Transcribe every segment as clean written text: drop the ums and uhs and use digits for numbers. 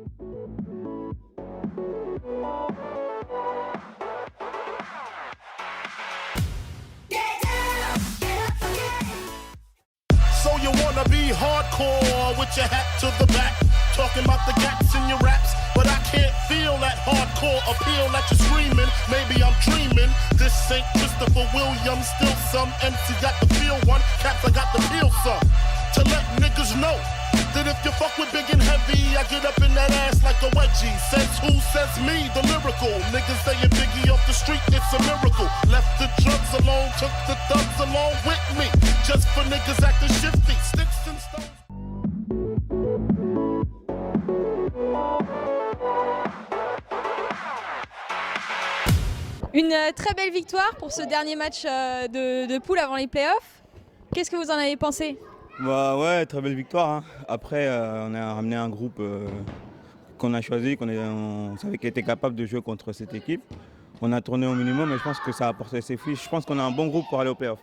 So you wanna be hardcore with your hat to the back, talking about the gaps in your raps, but I can't feel that hardcore appeal that you're screaming. Maybe I'm dreaming. This ain't Christopher Williams, still some MC got the feel one, caps I got the feel some. To let niggas know that if you fuck with big and heavy, I get up in that ass like a wedgie. Says who? Says me, the lyrical. Niggas saying Biggie off the street, it's a miracle. Left the drugs alone, took the thugs along with me. Just for niggas acting shifty, sticks and stones. Une très belle victoire pour ce dernier match de poule avant les playoffs. Qu'est-ce que vous en avez pensé ? Bah ouais, très belle victoire, hein. Après, on a ramené un groupe qu'on a choisi, on savait qu'il était capable de jouer contre cette équipe. On a tourné au minimum et je pense que ça a apporté ses fruits. Je pense qu'on a un bon groupe pour aller au playoff.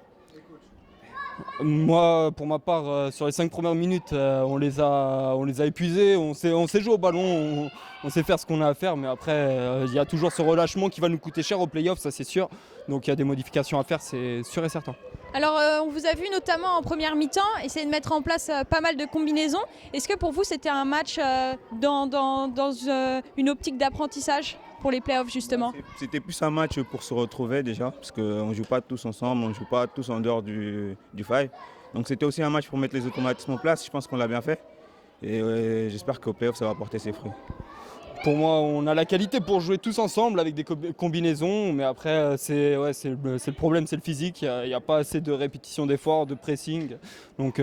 Moi, pour ma part, sur les 5 premières minutes, on les a épuisés. On sait jouer au ballon, on sait faire ce qu'on a à faire. Mais après, il y a toujours ce relâchement qui va nous coûter cher au play-off, ça c'est sûr. Donc il y a des modifications à faire, c'est sûr et certain. Alors on vous a vu notamment en première mi-temps essayer de mettre en place pas mal de combinaisons. Est-ce que pour vous c'était un match dans une optique d'apprentissage pour les playoffs justement ? C'était plus un match pour se retrouver déjà, parce qu'on ne joue pas tous ensemble, on ne joue pas tous en dehors du five. Donc c'était aussi un match pour mettre les automatismes en place, je pense qu'on l'a bien fait. Et j'espère qu'au playoff ça va porter ses fruits. Pour moi, on a la qualité pour jouer tous ensemble avec des combinaisons, mais après, c'est le problème, c'est le physique. Il n'y a pas assez de répétition d'efforts, de pressing. Donc,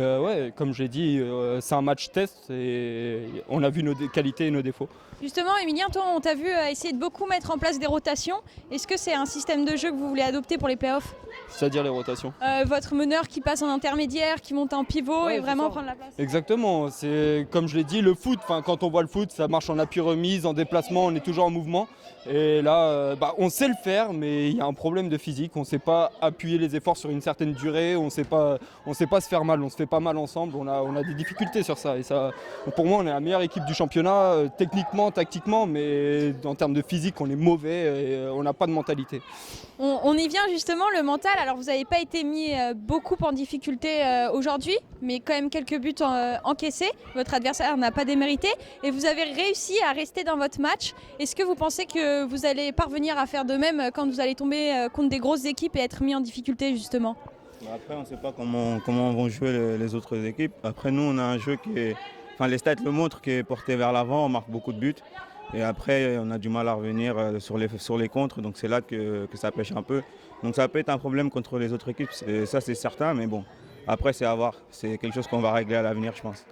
comme je l'ai dit, c'est un match test et on a vu nos qualités et nos défauts. Justement, Emilien, toi, on t'a vu essayer de beaucoup mettre en place des rotations. Est-ce que c'est un système de jeu que vous voulez adopter pour les playoffs ? C'est-à-dire les rotations. Votre meneur qui passe en intermédiaire, qui monte en pivot et vraiment prendre la place. Exactement, c'est comme je l'ai dit, le foot, quand on voit le foot, ça marche en appui-remise, en déplacement, on est toujours en mouvement. Et là, on sait le faire, mais il y a un problème de physique, on ne sait pas appuyer les efforts sur une certaine durée, on ne sait pas se faire mal, on se fait pas mal ensemble, on a des difficultés sur ça. Et ça, pour moi, on est la meilleure équipe du championnat, techniquement, tactiquement, mais en termes de physique, on est mauvais et on n'a pas de mentalité. On y vient justement, le mental. Alors vous n'avez pas été mis beaucoup en difficulté aujourd'hui, mais quand même quelques buts encaissés. Votre adversaire n'a pas démérité et vous avez réussi à rester dans votre match. Est-ce que vous pensez que vous allez parvenir à faire de même quand vous allez tomber contre des grosses équipes et être mis en difficulté justement ? Après, on ne sait pas comment vont jouer les autres équipes. Après, nous, on a un jeu qui est... Enfin, les stats le montrent, qui est porté vers l'avant, on marque beaucoup de buts. Et après, on a du mal à revenir sur les contres, donc c'est là que ça pêche un peu. Donc ça peut être un problème contre les autres équipes, ça c'est certain, mais bon, après c'est à voir. C'est quelque chose qu'on va régler à l'avenir, je pense.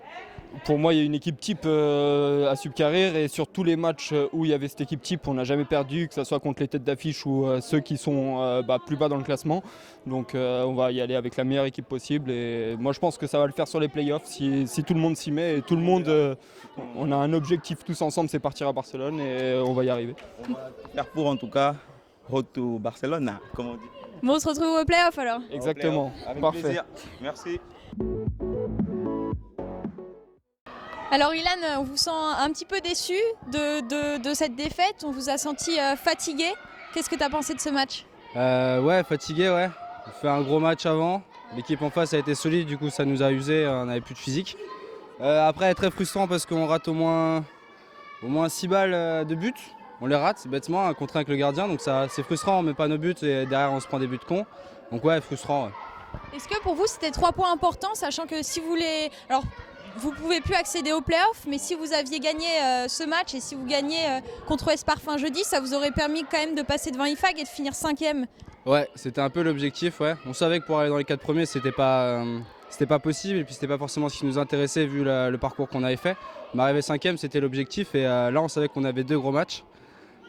Pour moi, il y a une équipe type à Subcarrir et sur tous les matchs où il y avait cette équipe type, on n'a jamais perdu, que ce soit contre les têtes d'affiche ou ceux qui sont plus bas dans le classement. Donc on va y aller avec la meilleure équipe possible et moi je pense que ça va le faire sur les playoffs si tout le monde s'y met et tout le monde, on a un objectif tous ensemble, c'est partir à Barcelone et on va y arriver. On va faire pour en tout cas, road to Barcelone, comme on dit. Bon, on se retrouve au playoff alors. Exactement, avec parfait. plaisir. Merci. Alors Ilan, on vous sent un petit peu déçu de cette défaite, on vous a senti fatigué. Qu'est-ce que tu as pensé de ce match ? Ouais, fatigué, ouais. On fait un gros match avant. L'équipe en face a été solide, du coup ça nous a usé, on n'avait plus de physique. Après, très frustrant parce qu'on rate au moins 6 balles de but. On les rate bêtement, un contre 1 avec le gardien, donc ça, c'est frustrant, on met pas nos buts et derrière on se prend des buts cons. Donc ouais, frustrant. Ouais. Est-ce que pour vous c'était 3 points importants, sachant que si vous voulez... Alors, vous ne pouvez plus accéder aux playoffs, mais si vous aviez gagné ce match et si vous gagnez contre Esparfin jeudi, ça vous aurait permis quand même de passer devant IFAG et de finir 5e. Ouais, c'était un peu l'objectif, ouais. On savait que pour aller dans les 4 premiers, c'était pas possible et puis c'était pas forcément ce qui nous intéressait vu le parcours qu'on avait fait. Mais arriver 5e, c'était l'objectif et là on savait qu'on avait 2 gros matchs.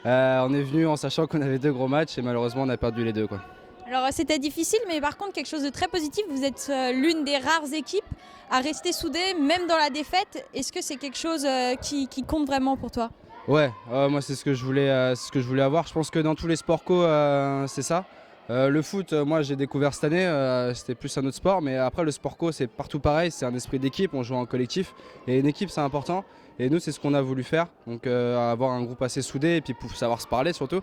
On est venu en sachant qu'on avait 2 gros matchs et malheureusement on a perdu les 2, quoi. Alors c'était difficile, mais par contre quelque chose de très positif, vous êtes l'une des rares équipes à rester soudée, même dans la défaite. Est-ce que c'est quelque chose qui compte vraiment pour toi ? Ouais, moi c'est ce que je voulais avoir. Je pense que dans tous les sports co, c'est ça. Le foot, moi j'ai découvert cette année, c'était plus un autre sport, mais après le sport co c'est partout pareil, c'est un esprit d'équipe, on joue en collectif et une équipe c'est important et nous c'est ce qu'on a voulu faire, donc avoir un groupe assez soudé et puis pour savoir se parler surtout.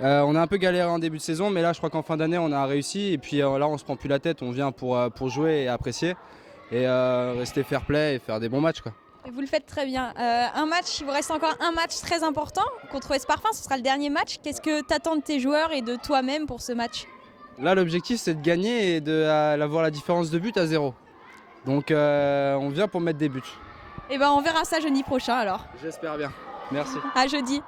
On a un peu galéré en début de saison, mais là je crois qu'en fin d'année on a réussi et puis là on se prend plus la tête, on vient pour jouer et apprécier et rester fair play et faire des bons matchs quoi. Et vous le faites très bien. Un match, il vous reste encore un match très important contre Esparfin, ce sera le dernier match. Qu'est-ce que tu attends de tes joueurs et de toi-même pour ce match? Là l'objectif c'est de gagner et d'avoir la différence de but à 0. Donc on vient pour mettre des buts. Et ben on verra ça jeudi prochain alors. J'espère bien. Merci. À jeudi.